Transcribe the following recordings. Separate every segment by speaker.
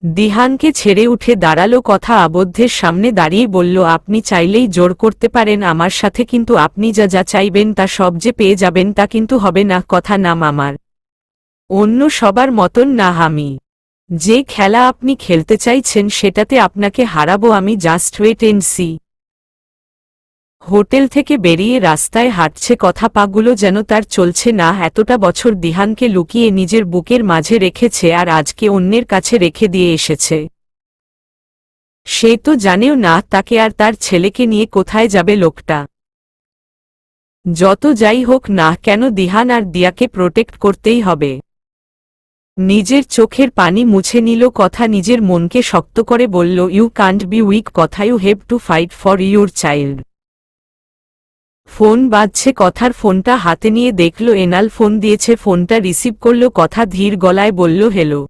Speaker 1: দিহানকে ছেড়ে উঠে দাঁড়ালো কথা আবদ্ধের সামনে দাঁড়িয়ে বলল, আপনি চাইলেই জোর করতে পারেন আমার সাথে, কিন্তু আপনি যা যা চাইবেন তা সব যে পেয়ে যাবেন তা কিন্তু হবে না। কথা নাম আমার, অন্য সবার মতন না। আমি যে খেলা আপনি খেলতে চাইছেন সেটাতে আপনাকে হারাবো আমি। Just wait and see. Hotel থেকে বেরিয়ে রাস্তায় হাঁটছে কথা, পাগুলো যেন তার চলছে না। এতটা বছর দিহানকে লুকিয়ে নিজের বুকের মাঝে রেখেছে আর আজকে অন্যের কাছে রেখে দিয়ে এসেছে। সে তো জানেও না তাকে আর তার ছেলেকে নিয়ে কোথায় যাবে লোকটা। যত যাই হোক না কেন দিহান আর দিয়াকে প্রোটেক্ট করতেই হবে। নিজের চোখের পানি মুছে নিল কথা, নিজের মনকে শক্ত করে বলল, you can't be weak Kotha, you have to fight for your child. Phone বাজছে কথার, ফোনটা হাতে নিয়ে দেখল এনাল ফোন দিয়েছে। ফোনটা রিসিভ করল কথা, ধীর গলায় বলল, হ্যালো।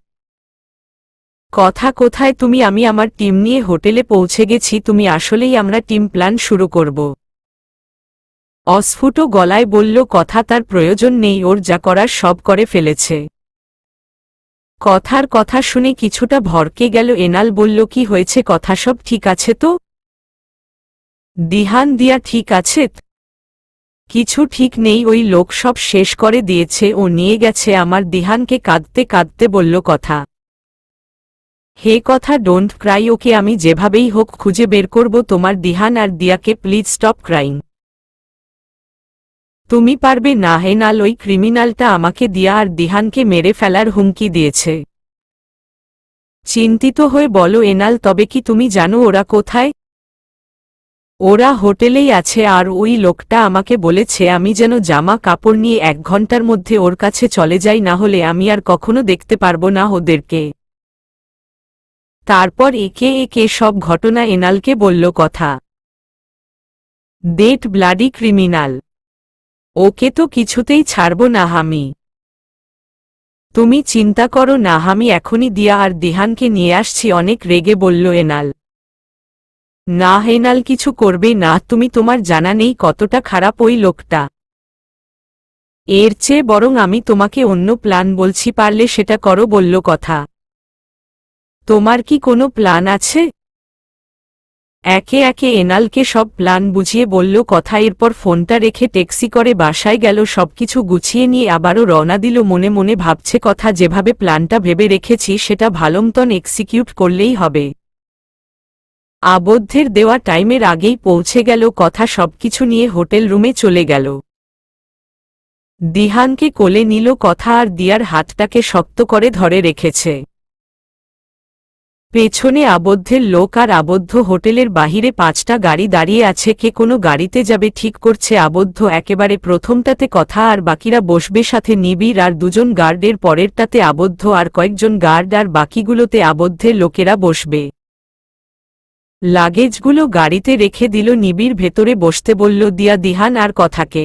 Speaker 1: কথা, কোথায় তুমি? আমি আমার টিম নিয়ে হোটেলে পৌঁছে গেছি। তুমি আসলেই? আমরা টিম প্ল্যান শুরু করব। অস্ফুট গলায় বলল কথা, তার প্রয়োজন নেই, ওর যা করার সব করে ফেলেছে। কথার কথা শুনে কিছুটা ভরকে গেল এনাল, বলল, কি হয়েছে কথা, সব ঠিক আছে তো? দিহান, দিয়া ঠিক আছে? কিছু ঠিক নেই, ওই লোক সব শেষ করে দিয়েছে, ও নিয়ে গেছে আমার। দিহানকে কাঁদতে কাঁদতে বলল কথা। হে কথা, ডোন্ট ক্রাই, ওকে আমি যেভাবেই হোক খুঁজে বের করব তোমার দিহান আর দিয়াকে। Please stop crying. তুমি পারবে না এনাল, ওই ক্রিমিনালটা আমাকে দিয়া আর দিহানকে মেরে ফেলার হুমকি দিয়েছে। চিন্তিত হয়ে বলো এনাল, তবে কি তুমি জানো ওরা কোথায়? ওরা হোটেলেই আছে, আর ওই লোকটা আমাকে বলেছে আমি যেন জামা কাপড় নিয়ে 1 ঘন্টার মধ্যে ওর কাছে চলে যাই, না হলে আমি আর কখনো দেখতে পারবো না ওদেরকে। তারপর একে একে সব ঘটনা এনালকে বলল কথা। ডেট ব্লাডি ক্রিমিনাল, ওকে তো কিছুতেই ছাড়ব না আমি। তুমি চিন্তা করো না, আমি এখনই দিয়া আর দিহানকে নিয়ে আসছি। অনেক রেগে বলল এনাল। না এনাল, কিছু করবে না তুমি, তোমার জানা নেই কতটা খারাপ ওই লোকটা। এর চেয়ে বরং আমি তোমাকে অন্য প্ল্যান বলছি, পারলে সেটা করো বলল কথা। তোমার কি কোনো প্ল্যান আছে? একে একে এনালকে সব প্ল্যান বুঝিয়ে বলল কথা। এরপর ফোনটা রেখে ট্যাক্সি করে বাসায় গেল। সবকিছু গুছিয়ে নিয়ে আবারও রওনা দিল। মনে মনে ভাবছে কথা, যেভাবে প্ল্যানটা ভেবে রেখেছি সেটা ভালোমতন এক্সিকিউট করলেই হবে। আবদ্ধের দেওয়া টাইমের আগেই পৌঁছে গেল কথা। সবকিছু নিয়ে হোটেল রুমে চলে গেল। দিহানকে কোলে নিল কথা আর দিয়ার হাতটাকে শক্ত করে ধরে রেখেছে। পেছনে আবদ্ধের লোক আর আবদ্ধ। হোটেলের বাহিরে 5টা গাড়ি দাঁড়িয়ে আছে, কে কোনো গাড়িতে যাবে ঠিক করছে। আবদ্ধ একেবারে প্রথমটাতে কথা আর বাকিরা বসবে, সাথে নিবিড় আর 2জন গার্ডের। পরেরটাতে আবদ্ধ আর কয়েকজন গার্ড, আর বাকিগুলোতে আবদ্ধের লোকেরা বসবে। লাগেজগুলো গাড়িতে রেখে দিল নিবিড়, ভেতরে বসতে বলল দিয়া দিহান আর কথাকে।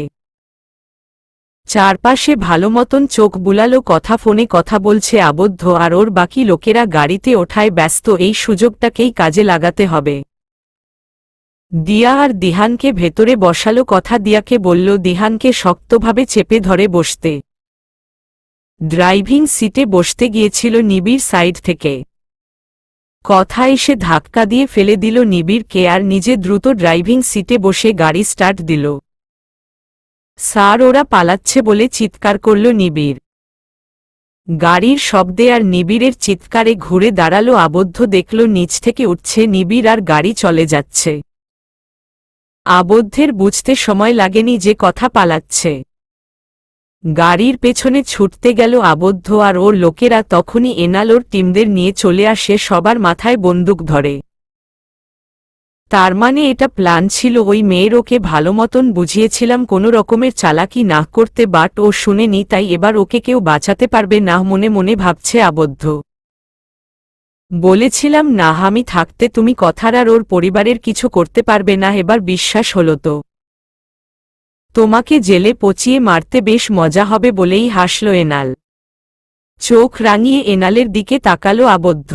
Speaker 1: চারপাশে ভালো মতন চোখ বুলালো কথা। ফোনে কথা বলছে আবদ্ধ আর ওর বাকি লোকেরা গাড়িতে ওঠায় ব্যস্ত। এই সুযোগটাকেই কাজে লাগাতে হবে। দিয়া আর দিহানকে ভেতরে বসালো কথা। দিয়াকে বলল দিহানকে শক্তভাবে চেপে ধরে বসতে। ড্রাইভিং সিটে বসতে গিয়েছিল নিবিড় সাইড থেকে। কথা এসে ধাক্কা দিয়ে ফেলে দিল নিবিড়কে আর নিজে দ্রুত ড্রাইভিং সিটে বসে গাড়ি স্টার্ট দিল। স্যার, ওরা পালাচ্ছে বলে চিৎকার করল নিবিড়। গাড়ির শব্দে আর নিবিড়ের চিৎকারে ঘুরে দাঁড়ালো আবদ্ধ, দেখল নিচ থেকে উঠছে নিবিড় আর গাড়ি চলে যাচ্ছে। আবদ্ধের বুঝতে সময় লাগেনি যে কথা পালাচ্ছে। গাড়ির পেছনে ছুটতে গেল আবদ্ধ আর ওর লোকেরা। তখনই এনাল ওর টিমদের নিয়ে চলে আসে, সবার মাথায় বন্দুক ধরে। তার মানে এটা প্ল্যান ছিল। ওই মেয়ের ওকে ভালো মতন বুঝিয়েছিলাম কোনো রকমের চালাকি না করতে, বাট ও শুনেনি, তাই এবার ওকে কেউ বাঁচাতে পারবে না মনে মনে ভাবছে আবদ্ধ। বলেছিলাম না আমি থাকতে তুমি কথার আর ওর পরিবারের কিছু করতে পারবে না। এবার বিশ্বাস হলো তো? তোমাকে জেলে পচিয়ে মারতে বেশ মজা হবে বলেই হাসল এনাল। চোখ রাঙিয়ে এনালের দিকে তাকালো আবদ্ধ।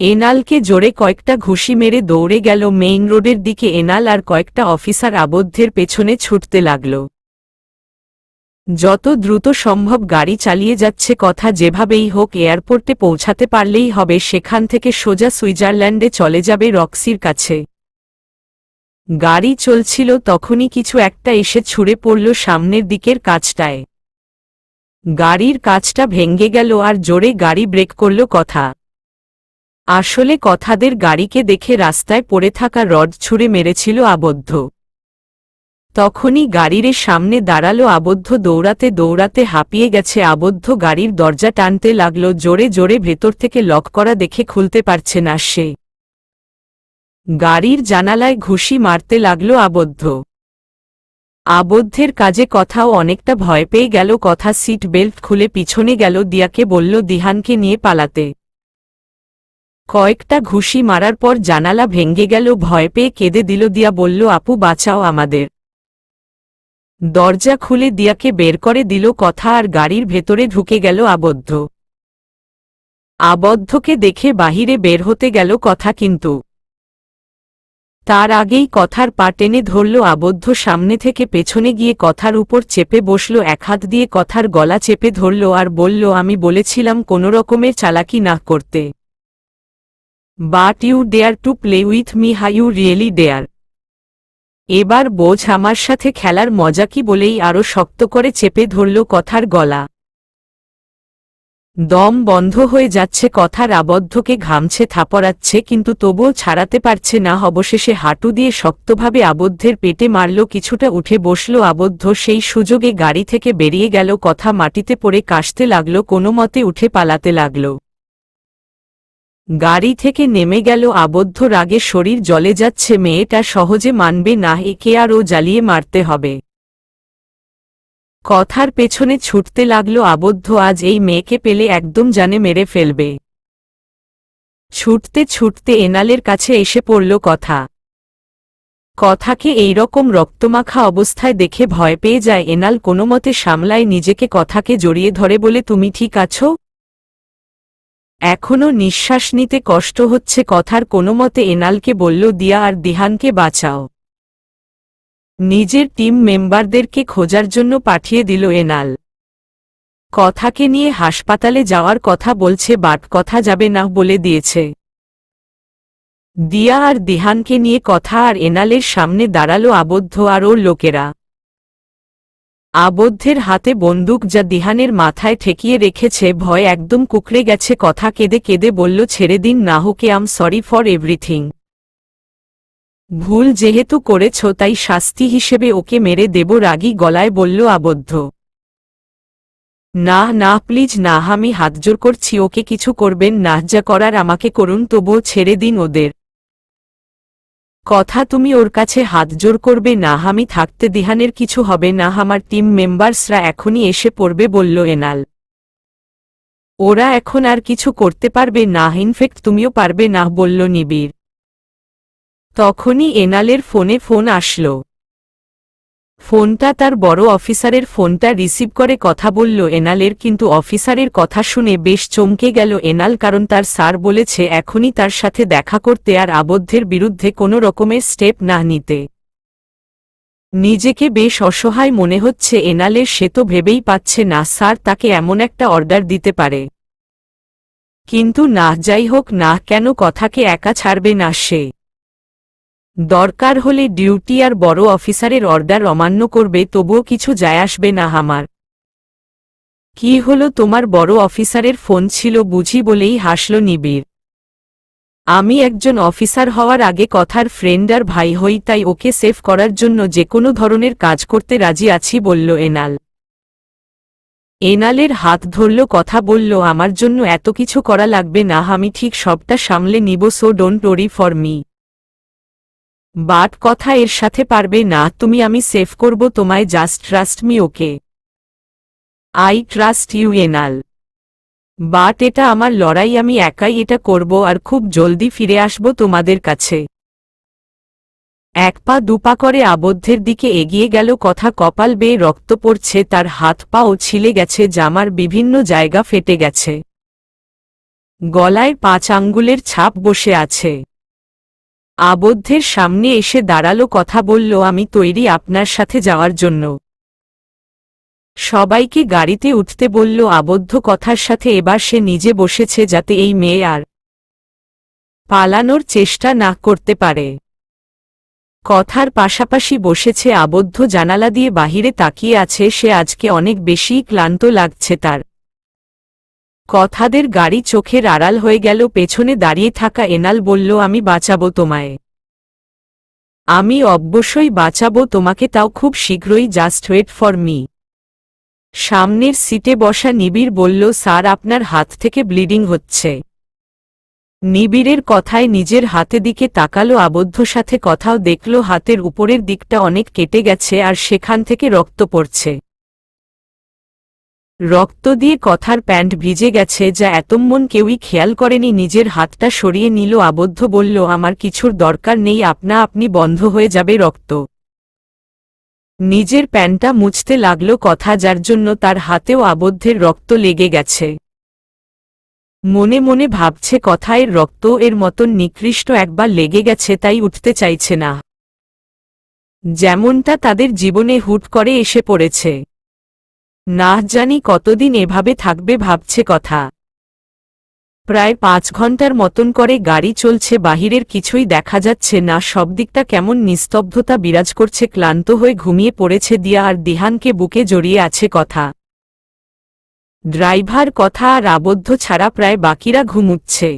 Speaker 1: এনালকে জোরে কয়েকটা ঘুষি মেরে দৌড়ে গেল মেইন রোডের দিকে। এনাল আর কয়েকটা অফিসার আবদ্ধের পেছনে ছুটতে লাগল। যত দ্রুত সম্ভব গাড়ি চালিয়ে যাচ্ছে, কথা যেভাবেই হোক এয়ারপোর্টে পৌঁছাতে পারলেই হবে, সেখান থেকে সোজা সুইজারল্যান্ডে চলে যাবে রক্সির কাছে। গাড়ি চলছিল, তখনই কিছু একটা এসে ছুঁড়ে পড়ল সামনের দিকের কাচটায়। গাড়ির কাচটা ভেঙে গেল আর জোরে গাড়ি ব্রেক করল কথা। আসলে কথাদের গাড়িকে দেখে রাস্তায় পড়ে থাকা রড ছুঁড়ে মেরেছিল আবদ্ধ। তখনই গাড়ির সামনে দাঁড়ালো আবদ্ধ, দৌড়াতে দৌড়াতে হাঁপিয়ে গেছে আবদ্ধ, গাড়ির দরজা টানতে লাগলো জোরে জোরে, ভেতর থেকে লক করা দেখে খুলতে পারছে না সে। গাড়ির জানালায় ঘুষি মারতে লাগলো আবদ্ধ। আবদ্ধের কাজে কথাও অনেকটা ভয় পেয়ে গেল। কথা সিট বেল্ট খুলে পিছনে গেল, দিয়াকে বলল দিহানকে নিয়ে পালাতে। কয়েকটা ঘুষি মারার পর জানালা ভেঙে গেল, ভয় পেয়ে কেঁদে দিল দিয়া, বলল আপু বাঁচাও আমাদের। দরজা খুলে দিয়াকে বের করে দিল কথা আর গাড়ির ভেতরে ঢুকে গেল আবদ্ধ। আবদ্ধকে দেখে বাহিরে বের হতে গেল কথা, কিন্তু তার আগেই কথার পা টেনে ধরল আবদ্ধ। সামনে থেকে পেছনে গিয়ে কথার উপর চেপে বসল, এক হাত দিয়ে কথার গলা চেপে ধরল আর বলল আমি বলেছিলাম কোনো রকমের চালাকি না করতে। But you dare to play with me, how you really dare. এবার বোঝ আমার সাথে খেলার মজা কি, বলেই আরো শক্ত করে চেপে ধরল কথার গলা। দম বন্ধ হয়ে যাচ্ছে কথার, আবদ্ধকে ঘামছে থাপড়াচ্ছে, কিন্তু তবুও ছাড়াতে পারছে না। অবশেষে হাঁটু দিয়ে শক্তভাবে আবদ্ধের পেটে মারল, কিছুটা উঠে বসল আবদ্ধ। সেই সুযোগে গাড়ি থেকে বেরিয়ে গেল কথা, মাটিতে পড়ে কাশতে লাগল, কোনোমতে উঠে পালাতে লাগল। গাড়ি থেকে নেমে গেল আবদ্ধ, রাগে শরীর জ্বলে যাচ্ছে, মেয়েটা সহজে মানবে না, একে আরও জ্বালিয়ে মারতে হবে। কথার পেছনে ছুটতে লাগল আবদ্ধ, আজ এই মেয়েকে পেলে একদম জানে মেরে ফেলবে। ছুটতে ছুটতে এনালের কাছে এসে পড়ল কথা। কথাকে এইরকম রক্তমাখা অবস্থায় দেখে ভয় পেয়ে যায় এনাল, কোনোমতে সামলায় নিজেকে, কথাকে জড়িয়ে ধরে বলে তুমি ঠিক আছো? এখনো নিঃশ্বাস নিতে কষ্ট হচ্ছে কথার। কোনোমতে এনালকে বলল দিয়া আর দিহানকে বাঁচাও। নিজের টিম মেম্বারদেরকে খোঁজার জন্য পাঠিয়ে দিল এনাল। কথাকে নিয়ে হাসপাতালে যাওয়ার কথা বলছে, বাট কথা যাবে না বলে দিয়েছে। দিয়া আর দিহানকে নিয়ে কথা আর এনালের সামনে দাঁড়ালো আবদ্ধ আর ওর লোকেরা। আবদ্ধের হাতে বন্দুক, যা দিহানের মাথায় ঠেকিয়ে রেখেছে, ভয় একদম কুকড়ে গেছে। কথা কেঁদে কেঁদে বলল ছেড়ে দিন না হোকে, আম সরি ফর এভরিথিং। ভুল যেহেতু করেছ তাই শাস্তি হিসেবে ওকে মেরে দেব, রাগী গলায় বলল আবদ্ধ। না না প্লিজ না, আমি হাতজোড় করছি, ওকে কিছু করবেন না, যা করার আমাকে করুন, তবুও ছেড়ে দিন ওদের। কথা তুমি ওর কাছে হাতজোড় করবে না, আমি থাকতে দিহানের কিছু হবে না, আমার টিম মেম্বার্সরা এখনই এসে পড়বে বলল এনাল। ওরা এখন আর কিছু করতে পারবে না, ইনফেক্ট তুমিও পারবে না বলল নিবিড়। তখনই এনালের ফোনে ফোন আসলো। ফোনটা তার বড় অফিসারের, ফোনটা রিসিভ করে কথা বলল এনালের, কিন্তু অফিসারের কথা শুনে বেশ চমকে গেল এনাল, কারণ তার স্যার বলেছে এখনই তার সাথে দেখা করতে আর আবদ্ধের বিরুদ্ধে কোনো রকমের স্টেপ না নিতে। নিজেকে বেশ অসহায় মনে হচ্ছে এনালের, সে তো ভেবেই পাচ্ছে না স্যার তাকে এমন একটা অর্ডার দিতে পারে। কিন্তু না, যাই হোক না কেন, কথাকে একা ছাড়বে না সে। দরকার হলে ডিউটি আর বড় অফিসারের অর্ডার অমান্য করবে, তবুও কিছু যায় আসবে না আমার। কি হলো তোমার, বড় অফিসারের ফোন ছিল বুঝি বলেই হাসল নিবিড়। আমি একজন অফিসার হওয়ার আগে কথার ফ্রেন্ড আর ভাই হই, তাই ওকে সেভ করার জন্য যে কোনো ধরনের কাজ করতে রাজি আছি বলল এনাল। এনালের হাত ধরল কথা, বলল আমার জন্য এত কিছু করা লাগবে না, আমি ঠিক সবটা সামলে নিব, so don't worry for me. But কথা এর সাথে পারবে না তুমি, আমি সেভ করব তোমায়, just trust me okay. I trust you এনাল। বাট এটা আমার লড়াই, আমি একাই এটা করব আর খুব জলদি ফিরে আসব তোমাদের কাছে। এক পা দুপা করে আবদ্ধের দিকে এগিয়ে গেল কথা, কপাল বেয়ে রক্ত পড়ছে, তার হাত পাও ছিলে গেছে, জামার বিভিন্ন জায়গা ফেটে গেছে, গলায় 5 আঙ্গুলের ছাপ বসে আছে। আবদ্ধের সামনে এসে দাঁড়ালো কথা, বলল আমি তৈরি আপনার সাথে যাওয়ার জন্য। সবাইকে গাড়িতে উঠতে বলল আবদ্ধ কথার সাথে। এবার সে নিজে বসেছে যাতে এই মেয়ে আর পালানোর চেষ্টা না করতে পারে। কথার পাশাপাশি বসেছে আবদ্ধ, জানালা দিয়ে বাহিরে তাকিয়ে আছে সে। আজকে অনেক বেশিই ক্লান্ত লাগছে তার। কথাদের গাড়ি চোখের আড়াল হয়ে গেল। পেছনে দাঁড়িয়ে থাকা এনাল বলল, আমি বাঁচাবো তোমায়, আমি অবশ্যই বাঁচাবো তোমাকে, তাও খুব শীঘ্রই, জাস্ট ওয়েট ফর মি। সামনের সিটে বসা নিবিড় বলল, স্যার আপনার হাত থেকে ব্লিডিং হচ্ছে। নিবিড়ের কথায় নিজের হাতে দিকে তাকালো আবদ্ধ, সাথে কথাও দেখল হাতের উপরের দিকটা অনেক কেটে গেছে আর সেখান থেকে রক্ত পড়ছে। রক্ত দিয়ে কথার প্যান্ট ভিজে গেছে, যা এতক্ষণ কেউই খেয়াল করেনি। নিজের হাতটা সরিয়ে নিল আবদ্ধ, বলল, আমার কিছুর দরকার নেই, আপনি বন্ধ হয়ে যাবে রক্ত। নিজের প্যান্টটা মুছতে লাগলো কথা, যার জন্য তার হাতেও আবদ্ধের রক্ত লেগে গেছে। মনে মনে ভাবছে কথা, এর রক্ত এর মতন নিকৃষ্ট একবার লেগে গেছে তাই উঠতে চাইছে না, যেমনটা তাদের জীবনে হুট করে এসে পড়েছে। না জানি কতদিন এভাবে থাকবে ভাবছে কথা। প্রায় 5 ঘন্টার মতন করে গাড়ি চলছে, বাহিরের কিছুই দেখা যাচ্ছে না, সব দিকটা কেমন নিস্তব্ধতা বিরাজ করছে। ক্লান্ত হয়ে ঘুমিয়ে পড়েছে দিয়া আর দিহানকে বুকে জড়িয়ে আছে কথা। ড্রাইভার কথা আর আবদ্ধ ছাড়া প্রায় বাকিরা ঘুমুচ্ছে।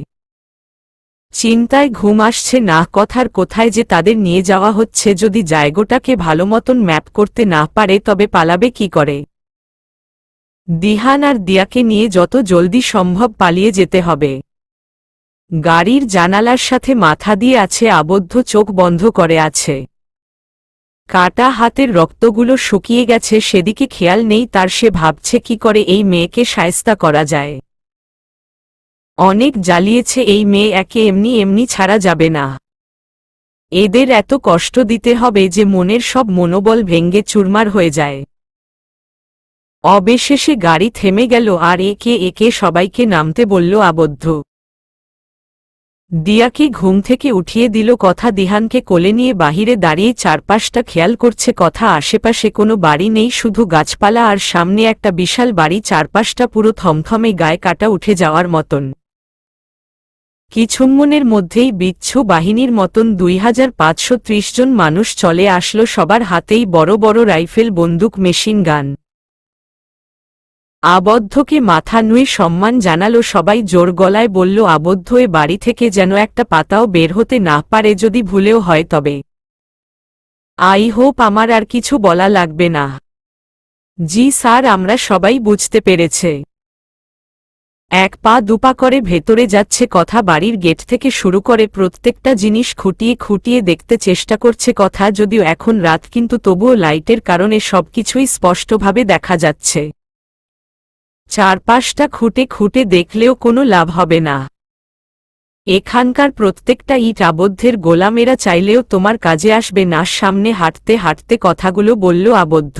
Speaker 1: চিন্তায় ঘুম আসছে না কথার। কোথায় যে তাদের নিয়ে যাওয়া হচ্ছে, যদি জায়গাটাকে ভালো মতন ম্যাপ করতে না পারে তবে পালাবে কি করে। দিহান আর দিয়াকে নিয়ে যত জলদি সম্ভব পালিয়ে যেতে হবে। গাড়ির জানালার সাথে মাথা দিয়ে আছে আবদ্ধ, চোখ বন্ধ করে আছে। কাটা হাতের রক্তগুলো শুকিয়ে গেছে, সেদিকে খেয়াল নেই তার। সে ভাবছে কি করে এই মেয়েকে শায়েস্তা করা যায়। অনেক জ্বালিয়েছে এই মেয়ে, একে এমনি এমনি ছাড়া যাবে না। এদের এত কষ্ট দিতে হবে যে মনের সব মনোবল ভেঙ্গে চুরমার হয়ে যায়। অবশেষে গাড়ি থেমে গেল আর একে একে সবাইকে নামতে বলল আবদ্ধ। দিয়াকে ঘুম থেকে উঠিয়ে দিল কথা। দিহানকে কোলে নিয়ে বাহিরে দাঁড়িয়ে চারপাশটা খেয়াল করছে কথা। আশেপাশে কোনো বাড়ি নেই, শুধু গাছপালা আর সামনে একটা বিশাল বাড়ি। চারপাশটা পুরো থমথমে, গায়ে কাটা উঠে যাওয়ার মতন। কিছুক্ষণের মধ্যেই বিচ্ছু বাহিনীর মতন 2530 জন মানুষ চলে আসলো। সবার হাতেই বড় বড় রাইফেল, বন্দুক, মেশিন গান। আবদ্ধকে মাথা নুয়ে সম্মান জানালো সবাই। জোর গলায় বলল, আবদ্ধ, এ বাড়ি থেকে যেন একটা পাতাও বের হতে না পারে, যদি ভুলেও হয় তবে। আই হোপ আমার আর কিছু বলা লাগবে না। জি স্যার, আমরা সবাই বুঝতে পেরেছে। এক পা দুপা করে ভেতরে যাচ্ছে কথা। বাড়ির গেট থেকে শুরু করে প্রত্যেকটা জিনিস খুঁটিয়ে খুঁটিয়ে দেখতে চেষ্টা করছে কথা। যদিও এখন রাত, কিন্তু তবুও লাইটের কারণে সবকিছুই স্পষ্টভাবে দেখা যাচ্ছে। চারপাশটা খুঁটে খুঁটে দেখলেও কোনো লাভ হবে না। এখানকার প্রত্যেকটা ইট আবদ্ধের গোলামেরা চাইলেও তোমার কাজে আসবে না। সামনে হাঁটতে হাঁটতে কথাগুলো বলল আবদ্ধ।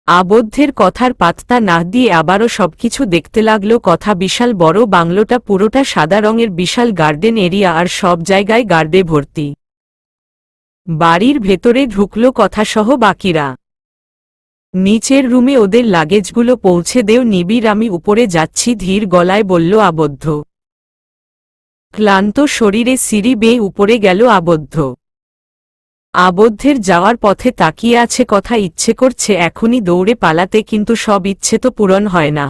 Speaker 1: আবদ্ধের কথার পাত্তা না দিয়ে আবারও সবকিছু দেখতে লাগলো কথা। বিশাল বড় বাংলোটা পুরোটা সাদা রঙের, বিশাল গার্ডেন এরিয়া আর সব জায়গায় গার্ডে ভর্তি। বাড়ির ভেতরে ঢুকলো কথা সহ বাকিরা। নিচের রুমে ওদের লাগেজগুলো পৌঁছে দেও নিবিড়, আমি উপরে যাচ্ছি, ধীর গলায় বলল আবদ্ধ। ক্লান্ত শরীরে সিঁড়ি বেয়ে উপরে গেল আবদ্ধ। আবদ্ধের যাওয়ার পথে তাকিয়ে আছে কথা। ইচ্ছে করছে এখনই দৌড়ে পালাতে, কিন্তু সব ইচ্ছে তো পূরণ হয় না।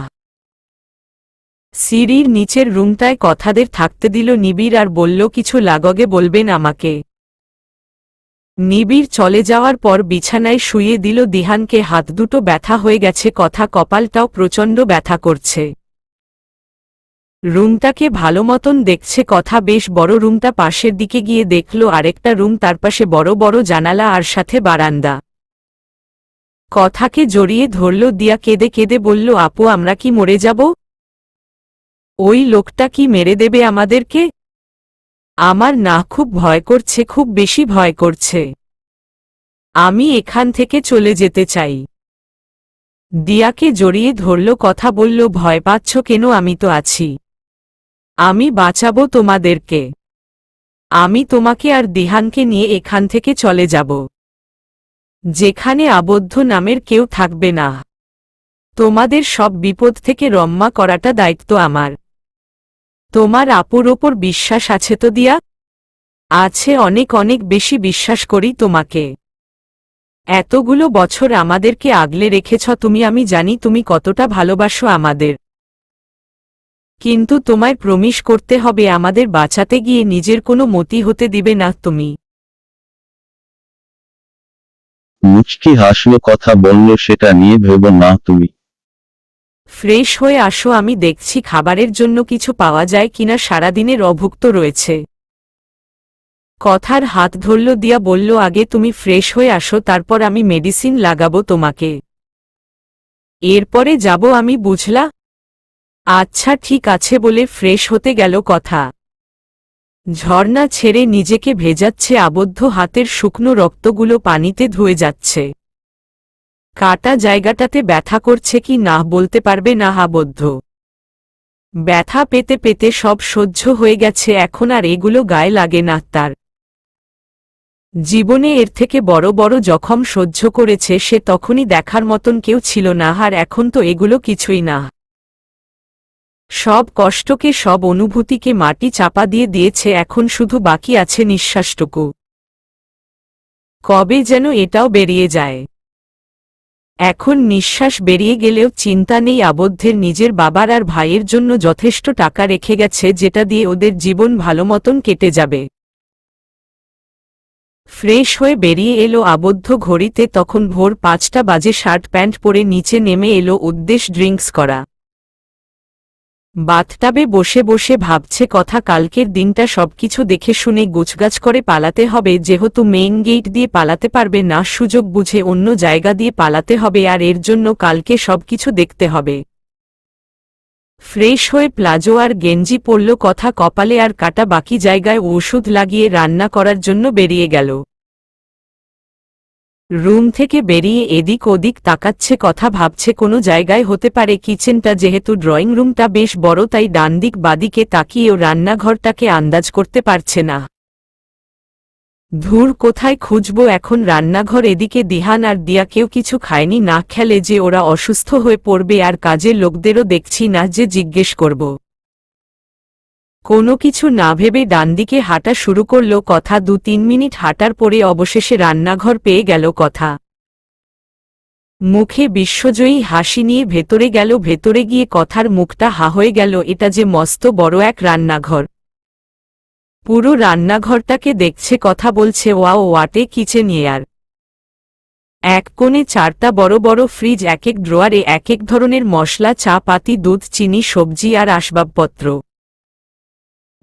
Speaker 1: সিঁড়ির নিচের রুমটায় কথাদের থাকতে দিল নিবিড় আর বলল, কিছু লাগগে বলবেন আমাকে। নিবিড় চলে যাওয়ার পর বিছানায় শুইয়ে দিল দিহানকে। হাত দুটো ব্যথা হয়ে গেছে কথা, কপালটাও প্রচণ্ড ব্যথা করছে। রুমটাকে ভালো মতন দেখছে কথা। বেশ বড় রুমটা। পাশের দিকে গিয়ে দেখল আরেকটা রুম, তার পাশে বড় বড় জানালা আর সাথে বারান্দা। কথাকে জড়িয়ে ধরল দিয়া, কেঁদে কেঁদে বলল, আপু, আমরা কি মরে যাব? ওই লোকটা কি মেরে দেবে আমাদেরকে? আমার না খুব ভয় করছে, খুব বেশি ভয় করছে। আমি এখান থেকে চলে যেতে চাই। দিয়াকে জড়িয়ে ধরল কথা, বলল, ভয় পাচ্ছ কেন? আমি তো আছি, আমি বাঁচাবো তোমাদেরকে। আমি তোমাকে আর দিহানকে নিয়ে এখান থেকে চলে যাব। যেখানে আবদ্ধ নামের কেউ থাকবে না। তোমাদের সব বিপদ থেকে রম্মা করাটা দায়িত্ব আমার। তোমার আপুর ওপর বিশ্বাস আছে তো দিয়া? আছে, অনেক অনেক বেশি বিশ্বাস করি তোমাকে। এতগুলো বছর আমাদেরকে আগলে রেখেছ তুমি, আমি জানি তুমি কতটা ভালোবাসো আমাদের। কিন্তু তোমায় প্রমিস করতে হবে আমাদের বাঁচাতে গিয়ে নিজের কোনো মতি হতে দিবে না তুমি।
Speaker 2: মুচকি হাসল, কথা বলল সেটা নিয়ে ভেবো না তুমি।
Speaker 1: ফ্রেশ হয়ে আসো, আমি দেখছি খাবারের জন্য কিছু পাওয়া যায় কিনা, সারাদিনের অভুক্ত রয়েছে। কথার হাত ধরল দিয়া বলল, আগে তুমি ফ্রেশ হয়ে আসো, তারপর আমি মেডিসিন লাগাবো তোমাকে, এরপরে যাব আমি, বুঝলা? আচ্ছা ঠিক আছে বলে ফ্রেশ হতে গেল কথা। ঝর্ণা ছেড়ে নিজেকে ভেজাচ্ছে, আবদ্ধ হাতের শুকনো রক্তগুলো পানিতে ধুয়ে যাচ্ছে। কাটা জায়গাটাতে ব্যথা করছে কি না বলতে পারবে না আবদ্ধ। ব্যথা পেতে পেতে সব সহ্য হয়ে গেছে, এখন আর এগুলো গায়ে লাগে না তার। জীবনে এর থেকে বড় বড় জখম সহ্য করেছে সে, তখনই দেখার মতন কেউ ছিল না, আর এখন তো এগুলো কিছুই না। সব কষ্টকে, সব অনুভূতিকে মাটি চাপা দিয়ে দিয়েছে, এখন শুধু বাকি আছে নিঃশ্বাসটুকু। কবে যেন এটাও বেরিয়ে যায়। এখন নিঃশ্বাস বেরিয়ে গেলেও চিন্তা নেই আবদ্ধের, নিজের বাবার আর ভাইয়ের জন্য যথেষ্ট টাকা রেখে গেছে, যেটা দিয়ে ওদের জীবন ভালো মতন কেটে যাবে। ফ্রেশ হয়ে বেরিয়ে এলো আবদ্ধ, ঘড়িতে তখন ভোর 5টা বাজে। শার্ট প্যান্ট পরে নিচে নেমে এলো উদ্দেশ ড্রিঙ্কস করা। বাথটাবে বসে বসে ভাবছে কথা, কালকের দিনটা সবকিছু দেখে শুনে গুছগাছ করে পালাতে হবে, যেহেতু মেইন গেট দিয়ে পালাতে পারবে না, সুযোগ বুঝে অন্য জায়গা দিয়ে পালাতে হবে, আর এর জন্য কালকে সবকিছু দেখতে হবে। ফ্রেশ হয়ে প্লাজো আর গেঞ্জি পরল কথা, কপালে আর কাটা, বাকি জায়গায় ওষুধ লাগিয়ে রান্না করার জন্য বেরিয়ে গেল। রুম থেকে বেরিয়ে এদিক ওদিক তাকাচ্ছে কথা, ভাবছে কোনো জায়গায় হতে পারে কিচেনটা, যেহেতু ড্রয়িং রুমটা বেশ বড়, তাই ডানদিক বাদিকে তাকিয়েও রান্নাঘরটাকে আন্দাজ করতে পারছে না। ধুর, কোথায় খুঁজবো এখন রান্নাঘর? এদিকে দিহান আর দিয়া কেউ কিছু খায়নি, না খেলে যে ওরা অসুস্থ হয়ে পড়বে, আর কাজের লোকদেরও দেখছি না যে জিজ্ঞেস করব। কোনো কিছু না ভেবে ডানদিকে হাঁটা শুরু করল কথা। 2-3 মিনিট হাঁটার পরে অবশেষে রান্নাঘর পেয়ে গেল কথা। মুখে বিশ্বজয়ী হাসি নিয়ে ভেতরে গেল, ভেতরে গিয়ে কথার মুখটা হা হয়ে গেল, এটা যে মস্ত বড় এক রান্নাঘর। পুরো রান্নাঘরটাকে দেখছে কথা, বলছে ওয়াও, ওয়াটে কিচেন ইয়ার। এক কোণে 4টা বড় বড় ফ্রিজ, এক এক ড্রয়ারে এক এক ধরনের মশলা, চা পাতি, দুধ, চিনি, সবজি আর আসবাবপত্র।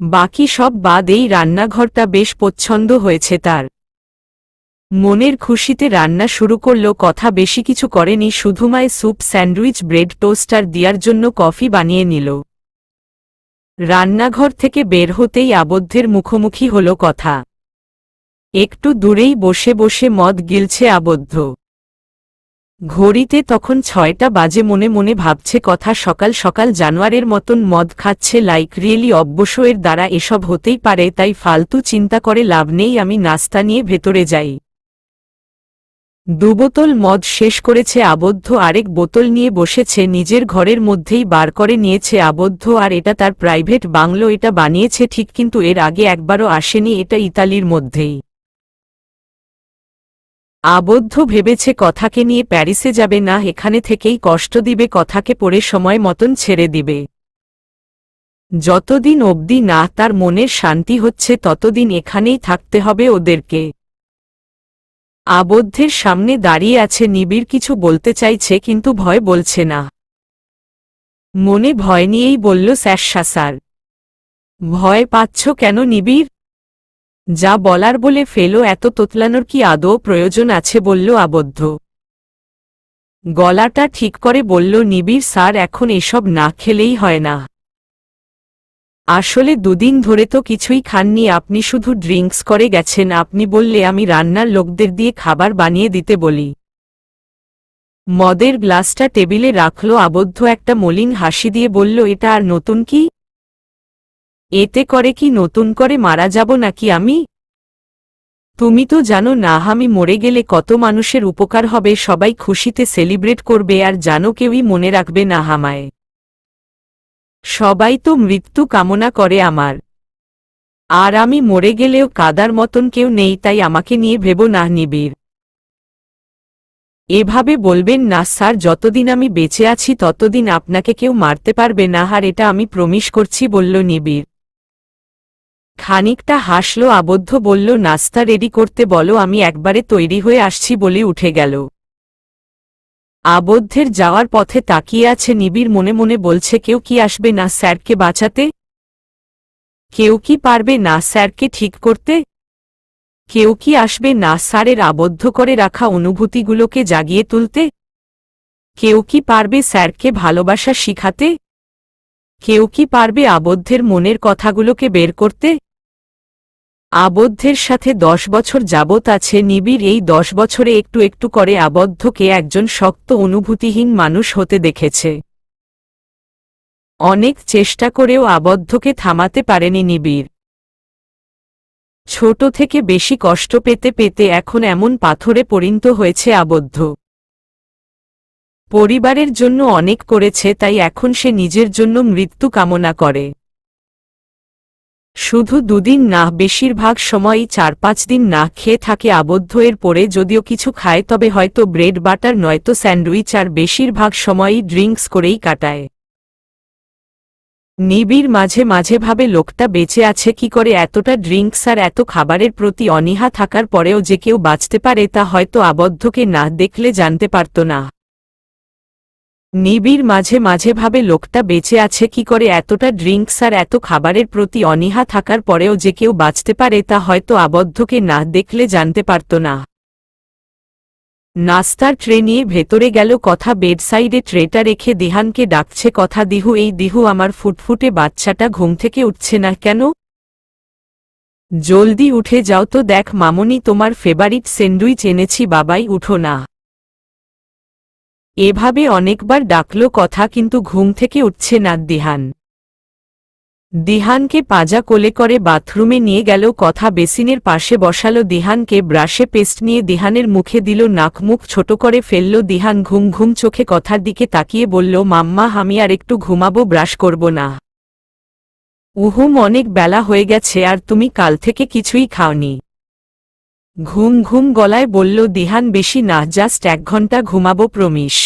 Speaker 1: বাকি সব বাদ এই রান্নাঘরটা বেশ পছন্দ হয়েছে তার। মনের খুশিতে রান্না শুরু করল কথা, বেশি কিছু করেনি, শুধুমায় স্যুপ, স্যান্ডউইচ, ব্রেড, টোস্টার দিয়ার জন্য কফি বানিয়ে নিল। রান্নাঘর থেকে বের হতেই আবদ্ধের মুখোমুখি হল কথা। একটু দূরেই বসে বসে মদ গিলছে আবদ্ধ। ঘড়িতে তখন 6টা বাজে, মনে মনে ভাবছে কথা, সকাল সকাল জানোয়ারের মতন মদ খাচ্ছে, লাইক রিয়েলি অবশ্য এর দ্বারা এসব হতেই পারে, তাই ফালতু চিন্তা করে লাভ নেই, আমি নাস্তা নিয়ে ভেতরে যাই। 2 বোতল মদ শেষ করেছে আবদ্ধ, আরেক বোতল নিয়ে বসেছে, নিজের ঘরের মধ্যেই বার করে নিয়েছে আবদ্ধ, আর এটা তার প্রাইভেট বাংলো। এটা বানিয়েছে ঠিক, কিন্তু এর আগে একবারও আসেনি, এটা ইতালির মধ্যেই। আবদ্ধ ভেবেছে কথাকে নিয়ে প্যারিসে যাবে না, এখানে থেকেই কষ্ট দিবে কথাকে, পরে সময় মতন ছেড়ে দিবে। যতদিন অবধি না তার মনের শান্তি হচ্ছে ততদিন এখানেই থাকতে হবে ওদেরকে। আবদ্ধের সামনে দাঁড়িয়ে আছে নিবিড়, কিছু বলতে চাইছে কিন্তু ভয় বলছে না। মনে ভয় নিয়েই বলল, স্যার স্যার। ভয় পাচ্ছ কেন নিবিড়? যা বলার বলে ফেলো, এত তোতলানোর কি আদৌ প্রয়োজন আছে? বলল আবদ্ধ। গলাটা ঠিক করে বলল নিবিড়, স্যার এখন এসব না খেলেই হয় না। আসলে 2 দিন ধরে তো কিছুই খাননি, আপনি শুধু ড্রিঙ্কস করে গেছেন। আপনি বললে আমি রান্নার লোকদের দিয়ে খাবার বানিয়ে দিতে বলি। মদের গ্লাসটা টেবিলে রাখল আবদ্ধ, একটা মলিন হাসি দিয়ে বলল, এটা আর নতুন কি? এতে করে কি নতুন করে মারা যাব নাকি আমি? তুমি তো জানো না আমি মরে গেলে কত মানুষের উপকার হবে, সবাই খুশিতে সেলিব্রেট করবে, আর জানো কেউই মনে রাখবে না আমায়। সবাই তো মৃত্যু কামনা করে আমার, আর আমি মরে গেলেও কাদার মতন কেউ নেই, তাই আমাকে নিয়ে ভেবো না নিবিড়। এভাবে বলবেন না স্যার, যতদিন আমি বেঁচে আছি ততদিন আপনাকে কেউ মারতে পারবে না, আর এটা আমি প্রমিস করছি, বলল নিবিড়। খানিকটা হাসল আবদ্ধ, বলল নাস্তা রেডি করতে বলো, আমি একবারে তৈরি হয়ে আসছি বলে উঠে গেল। আবদ্ধের যাওয়ার পথে তাকিয়ে আছে নিবিড়, মনে মনে বলছে কেউ কি আসবে না স্যারকে বাঁচাতে? কেউ কি পারবে না স্যারকে ঠিক করতে? কেউ কি আসবে না স্যারের আবদ্ধ করে রাখা অনুভূতিগুলোকে জাগিয়ে তুলতে? কেউ কি পারবে স্যারকে ভালোবাসা শিখাতে? কেউ কি পারবে আবদ্ধের মনের কথাগুলোকে বের করতে? আবদ্ধের সাথে 10 বছর যাবৎ আছে নিবিড়, এই 10 বছরে একটু একটু করে আবদ্ধকে একজন শক্ত অনুভূতিহীন মানুষ হতে দেখেছে। অনেক চেষ্টা করেও আবদ্ধকে থামাতে পারেনি নিবিড়। ছোট থেকে বেশি কষ্ট পেতে পেতে এখন এমন পাথরে পরিণত হয়েছে আবদ্ধ। পরিবারের জন্য অনেক করেছে, তাই এখন সে নিজের জন্য মৃত্যু কামনা করে। শুধু দুদিন না, বেশিরভাগ সময়ই 4-5 দিন না খেয়ে থাকে আবদ্ধ। এর পরে যদিও কিছু খায় তবে হয়তো ব্রেড বাটার নয়তো স্যান্ডউইচ, আর বেশিরভাগ সময়ই ড্রিঙ্কস করেই কাটায়। নিবিড় মাঝে মাঝে ভাবে লোকটা বেঁচে আছে কি করে, এতটা ড্রিঙ্কস আর এত খাবারের প্রতি অনীহা থাকার পরেও যে কেউ বাঁচতে পারে তা হয়তো আবদ্ধকে না দেখলে জানতে পারত না। নিবিড় মাঝে মাঝে ভাবে লোকটা বেঁচে আছে কি করে, এতটা ড্রিঙ্কস আর এত খাবারের প্রতি অনীহা থাকার পরেও যে কেউ বাঁচতে পারে তা হয়তো আবদ্ধকে না দেখলে জানতে পারত না। নাস্তার ট্রে নিয়ে ভেতরে গেল কথা, বেডসাইডে ট্রেটা রেখে দিহানকে ডাকছে কথা, দিহু এই দিহু আমার ফুটফুটে বাচ্চাটা ঘুম থেকে উঠছে না কেন? জলদি উঠে যাও তো, দেখ মামনি তোমার ফেভারিট স্যান্ডউইচ এনেছি, বাবাই উঠো না। এভাবে অনেকবার ডাকল কথা, কিন্তু ঘুম থেকে উঠছে না দিহান। দিহানকে পাজা কোলে করে বাথরুমে নিয়ে গেল কথা, বেসিনের পাশে বসালো দিহানকে, ব্রাশে পেস্ট নিয়ে দিহানের মুখে দিল, নাক মুখ ছোট করে ফেলল দিহান। ঘুম ঘুম চোখে কথার দিকে তাকিয়ে বলল, মাম্মা আমি আর একটু ঘুমাবো, ব্রাশ করব না। উহুম, অনেক বেলা হয়ে গেছে, আর তুমি কাল থেকে কিছুই খাওনি। ঘুম ঘুম গলায় বলল দিহান, বেশি না, জাস্ট 1 ঘন্টা ঘুমাবো প্রমিস।